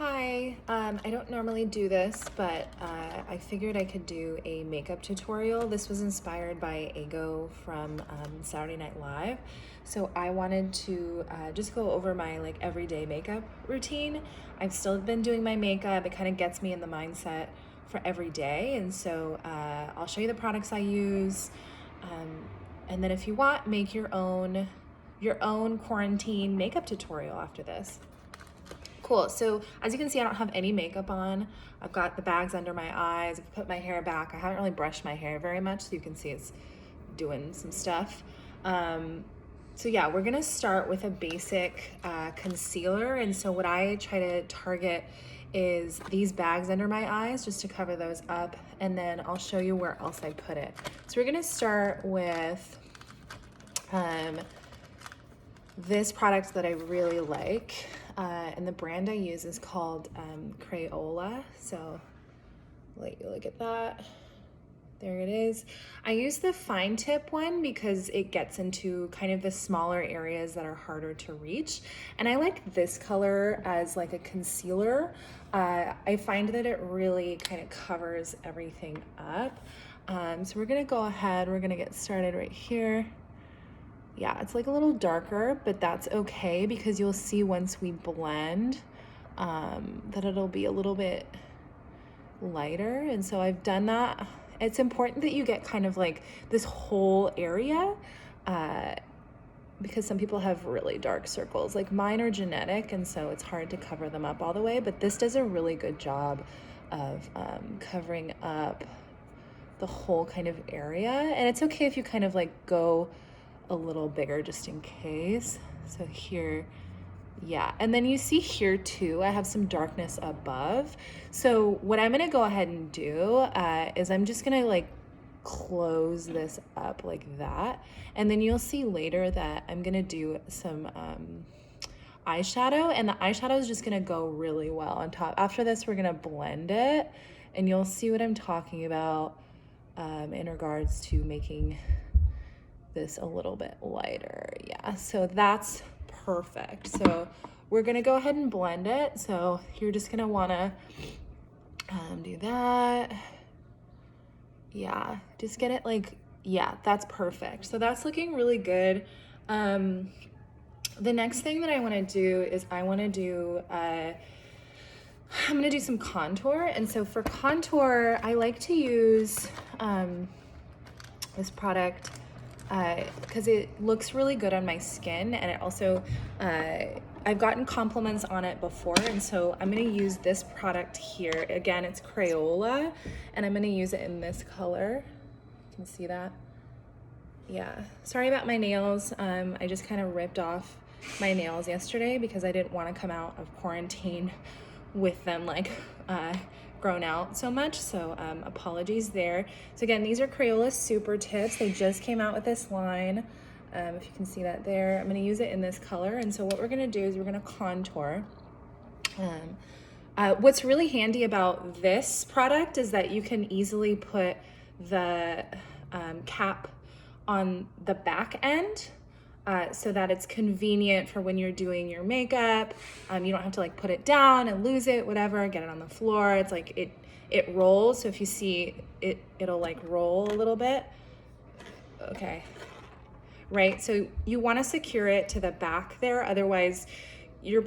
Hi, I don't normally do this, but I figured I could do a makeup tutorial. This was inspired by Ego from Saturday Night Live. So I wanted to just go over my everyday makeup routine. I've still been doing my makeup. It kind of gets me in the mindset for every day. And so I'll show you the products I use. And then if you want, make your own quarantine makeup tutorial after this. Cool, so as you can see, I don't have any makeup on. I've got the bags under my eyes. I've put my hair back. I haven't really brushed my hair very much, so you can see it's doing some stuff. So yeah, we're gonna start with a basic concealer. And so what I try to target is these bags under my eyes just to cover those up. And then I'll show you where else I put it. So we're gonna start with this product that I really like, and the brand I use is called Crayola. So let you look at that. There it is. I use the fine tip one because it gets into kind of the smaller areas that are harder to reach. And I like this color as like a concealer. I find that it really kind of covers everything up. So we're gonna go ahead, we're gonna get started right here. Yeah, it's like a little darker, but that's okay because you'll see once we blend that it'll be a little bit lighter. And so I've done that. It's important that you get kind of like this whole area because some people have really dark circles. Like mine are genetic, and so it's hard to cover them up all the way, but this does a really good job of covering up the whole kind of area. And it's okay if you kind of like go a little bigger just in case. So here, yeah. And then you see here too, I have some darkness above. So what I'm gonna go ahead and do is I'm just gonna like close this up like that. And then you'll see later that I'm gonna do some eyeshadow, and the eyeshadow is just gonna go really well on top. After this, we're gonna blend it, and you'll see what I'm talking about in regards to making this a little bit lighter. Yeah, so that's perfect. So we're gonna go ahead and blend it. So you're just gonna wanna do that. Yeah, just get it like, yeah, that's perfect. So that's looking really good. The next thing that I wanna do is I'm gonna do some contour. And so for contour, I like to use this product because it looks really good on my skin, and it also, I've gotten compliments on it before, and so I'm gonna use this product here. Again, it's Crayola, and I'm gonna use it in this color. You can see that? Yeah, sorry about my nails. I just kind of ripped off my nails yesterday because I didn't want to come out of quarantine with them like grown out so much, so apologies there. So again, these are Crayola Super Tips. They just came out with this line. If you can see that there, I'm gonna use it in this color. And so what we're gonna do is we're gonna contour. What's really handy about this product is that you can easily put the cap on the back end, so that it's convenient for when you're doing your makeup. You don't have to like put it down and lose it, whatever, get it on the floor. It's like it rolls. So if you see it, it'll like roll a little bit. Okay, right? So you want to secure it to the back there. Otherwise your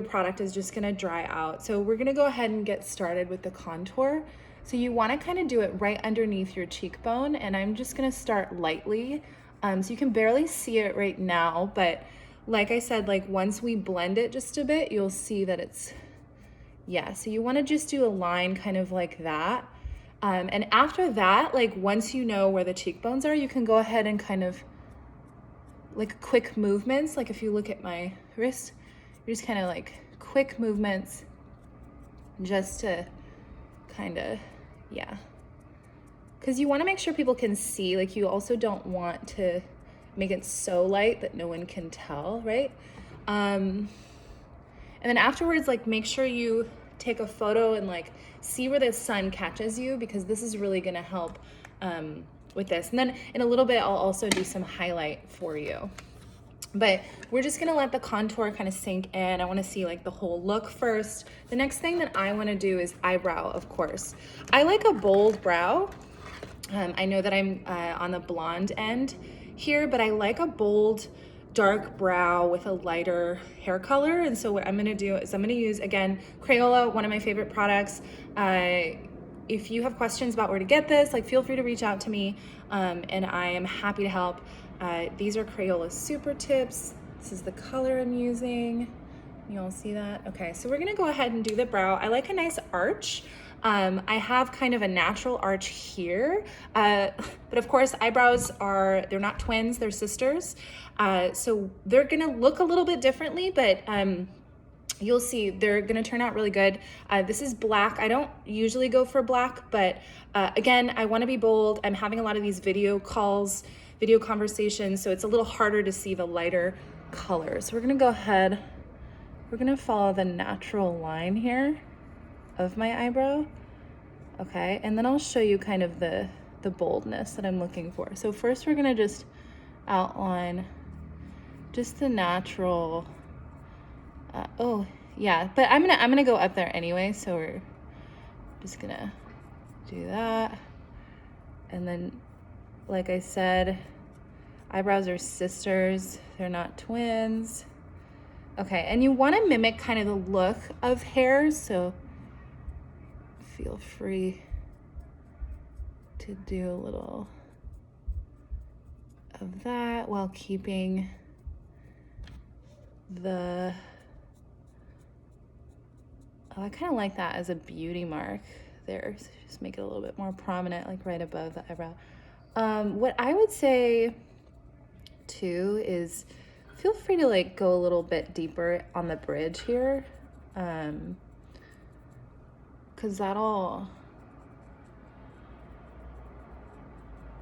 product is just gonna dry out. So we're gonna go ahead and get started with the contour. So you want to kind of do it right underneath your cheekbone, and I'm just gonna start lightly. So you can barely see it right now, but like I said, like once we blend it just a bit, you'll see that it's, yeah, so you wanna just do a line kind of like that. And after that, like once you know where the cheekbones are, you can go ahead and kind of like quick movements. Like if you look at my wrist, you're just kind of like quick movements just to kind of, yeah. Because you want to make sure people can see, like you also don't want to make it so light that no one can tell, right? And then afterwards, like make sure you take a photo and like see where the sun catches you, because this is really gonna help with this. And then in a little bit, I'll also do some highlight for you. But we're just gonna let the contour kind of sink in. I wanna see like the whole look first. The next thing that I wanna do is eyebrow, of course. I like a bold brow. I know that I'm on the blonde end here, but I like a bold, dark brow with a lighter hair color. And so what I'm gonna do is I'm gonna use, again, Crayola, one of my favorite products. If you have questions about where to get this, like feel free to reach out to me, and I am happy to help. These are Crayola Super Tips. This is the color I'm using. You all see that? Okay, so we're gonna go ahead and do the brow. I like a nice arch. I have kind of a natural arch here, but of course eyebrows they're not twins, they're sisters. So they're gonna look a little bit differently, but you'll see they're gonna turn out really good. This is black. I don't usually go for black, but again, I wanna be bold. I'm having a lot of these video calls, video conversations, so it's a little harder to see the lighter colors. So we're gonna go ahead, we're gonna follow the natural line here of my eyebrow. Okay, and then I'll show you kind of the boldness that I'm looking for. So first we're gonna just outline just the natural, oh yeah, but I'm gonna go up there anyway, so we're just gonna do that. And then, like I said, eyebrows are sisters, they're not twins. Okay, and you wanna mimic kind of the look of hair, so feel free to do a little of that while keeping the, oh, I kind of like that as a beauty mark there. So just make it a little bit more prominent, like right above the eyebrow. What I would say too is feel free to like go a little bit deeper on the bridge here. Cause that'll,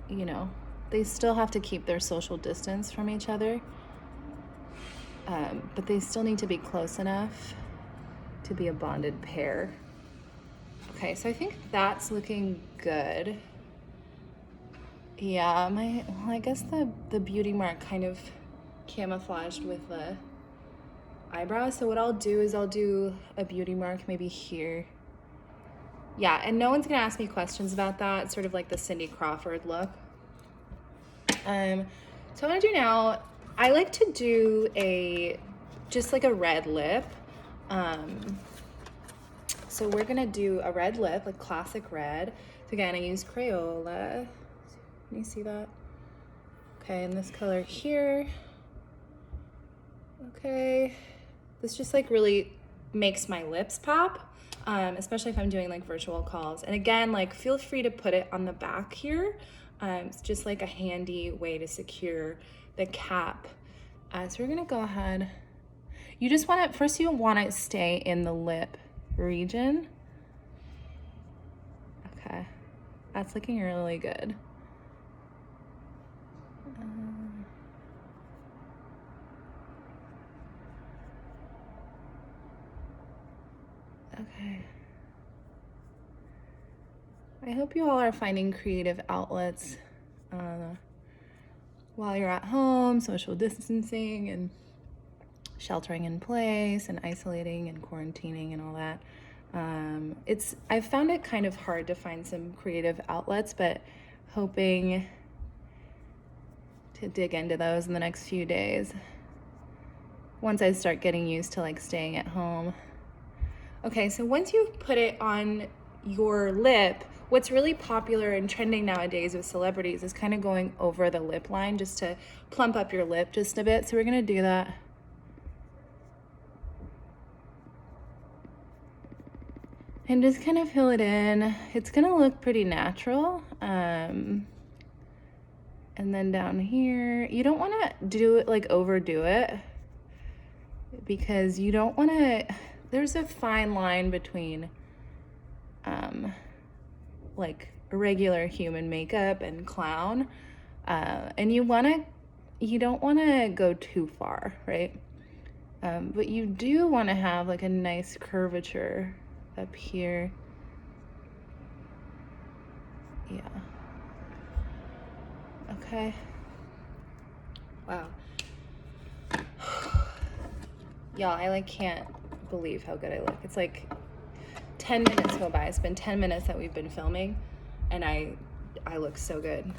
you know, they still have to keep their social distance from each other, but they still need to be close enough to be a bonded pair. Okay, so I think that's looking good. Yeah, well, I guess the beauty mark kind of camouflaged with the eyebrow. So what I'll do is I'll do a beauty mark maybe here. Yeah, and no one's gonna ask me questions about that. It's sort of like the Cindy Crawford look. So what I'm gonna do now, I like to do just like a red lip. So we're gonna do a red lip, like classic red. So again, I use Crayola. Can you see that? Okay, and this color here. Okay, this just like really makes my lips pop. Especially if I'm doing like virtual calls. And again, like feel free to put it on the back here. It's just like a handy way to secure the cap. So we're gonna go ahead. You just want to, first you want to stay in the lip region. Okay, that's looking really good. Okay. I hope you all are finding creative outlets while you're at home, social distancing and sheltering in place and isolating and quarantining and all that. I've found it kind of hard to find some creative outlets, but hoping to dig into those in the next few days once I start getting used to like staying at home. Okay, so once you've put it on your lip, what's really popular and trending nowadays with celebrities is kind of going over the lip line just to plump up your lip just a bit. So we're gonna do that. And just kind of fill it in. It's gonna look pretty natural. And then down here, you don't wanna do it like overdo it because you don't wanna, there's a fine line between like regular human makeup and clown, and you don't want to go too far, right? But you do want to have like a nice curvature up here. Yeah. Okay. Wow. Y'all, I like can't believe how good I look. It's like 10 minutes go by. It's been 10 minutes that we've been filming and I look so good.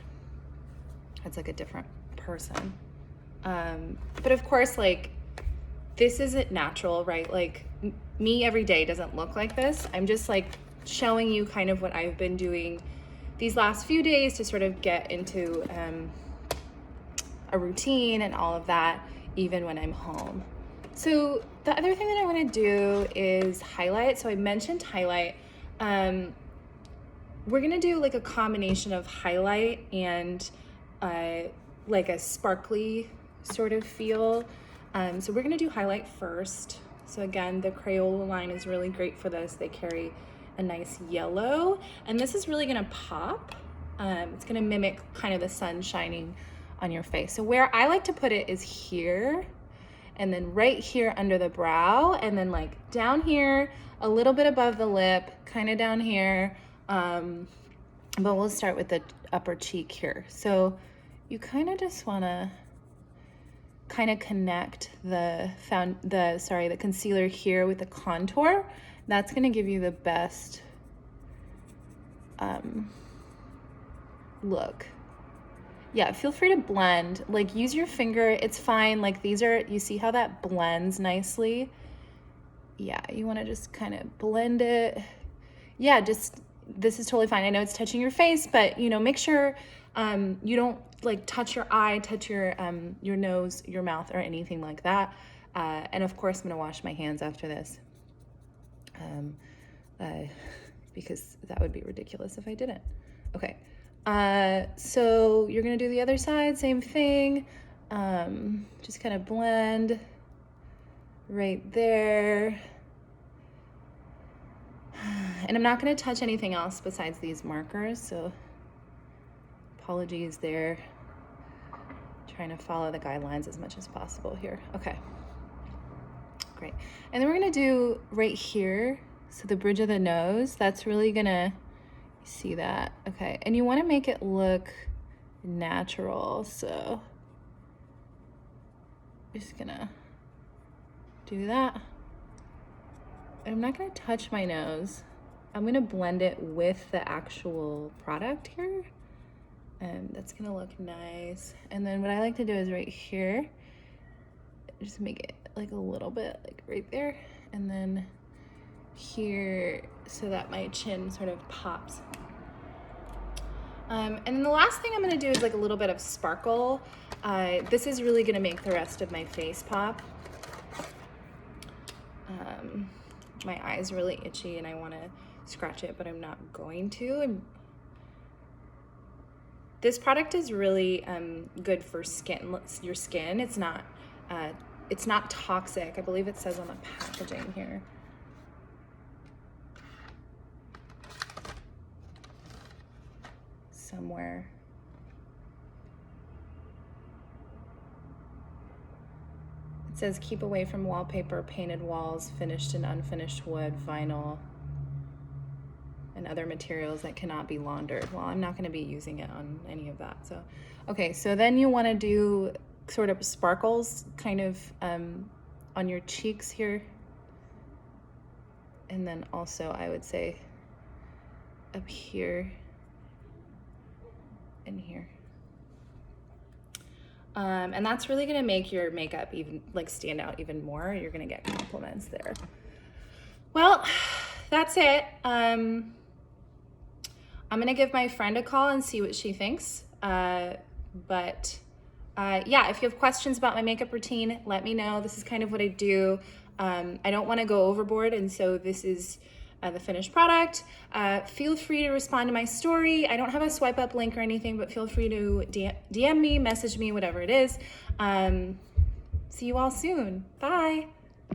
It's like a different person. But of course, like, this isn't natural, right? Like, me every day doesn't look like this. I'm just like showing you kind of what I've been doing these last few days to sort of get into a routine and all of that, even when I'm home. So the other thing that I want to do is highlight. So I mentioned highlight. We're gonna do like a combination of highlight and like a sparkly sort of feel. So we're gonna do highlight first. So again, the Crayola line is really great for this. They carry a nice yellow, and this is really gonna pop. It's gonna mimic kind of the sun shining on your face. So where I like to put it is here, and then right here under the brow, and then like down here, a little bit above the lip, kind of down here. But we'll start with the upper cheek here. So you kind of just wanna kind of connect the concealer here with the contour. That's gonna give you the best look. Yeah, feel free to blend, like use your finger, it's fine. Like these are, you see how that blends nicely? Yeah, you wanna just kind of blend it. Yeah, just, this is totally fine. I know it's touching your face, but you know, make sure you don't like touch your eye, touch your nose, your mouth, or anything like that. And of course, I'm gonna wash my hands after this, because that would be ridiculous if I didn't. Okay, so you're gonna do the other side, same thing. Just kind of blend right there. And I'm not gonna touch anything else besides these markers, so apologies there. Trying to follow the guidelines as much as possible here. Okay, great. And then we're gonna do right here, so the bridge of the nose, that's really gonna, see that? Okay, and you wanna make it look natural, so just gonna do that. I'm not gonna touch my nose. I'm gonna blend it with the actual product here. And that's gonna look nice. And then what I like to do is right here, just make it like a little bit like right there. And then here, so that my chin sort of pops. And then the last thing I'm gonna do is like a little bit of sparkle. This is really gonna make the rest of my face pop. My eye's really itchy and I wanna scratch it, but I'm not going to. This product is really good for your skin. It's not toxic. I believe it says on the packaging here. Somewhere. It says keep away from wallpaper, painted walls, finished and unfinished wood, vinyl, and other materials that cannot be laundered. Well, I'm not gonna be using it on any of that. So, okay, so then you wanna do sort of sparkles kind of on your cheeks here. And then also I would say up here and here. And that's really gonna make your makeup even like stand out even more. You're gonna get compliments there. Well, that's it. I'm gonna give my friend a call and see what she thinks. Yeah, if you have questions about my makeup routine, let me know. This is kind of what I do. I don't wanna go overboard, and so this is the finished product. Feel free to respond to my story. I don't have a swipe up link or anything, but feel free to DM me, message me, whatever it is. See you all soon. Bye.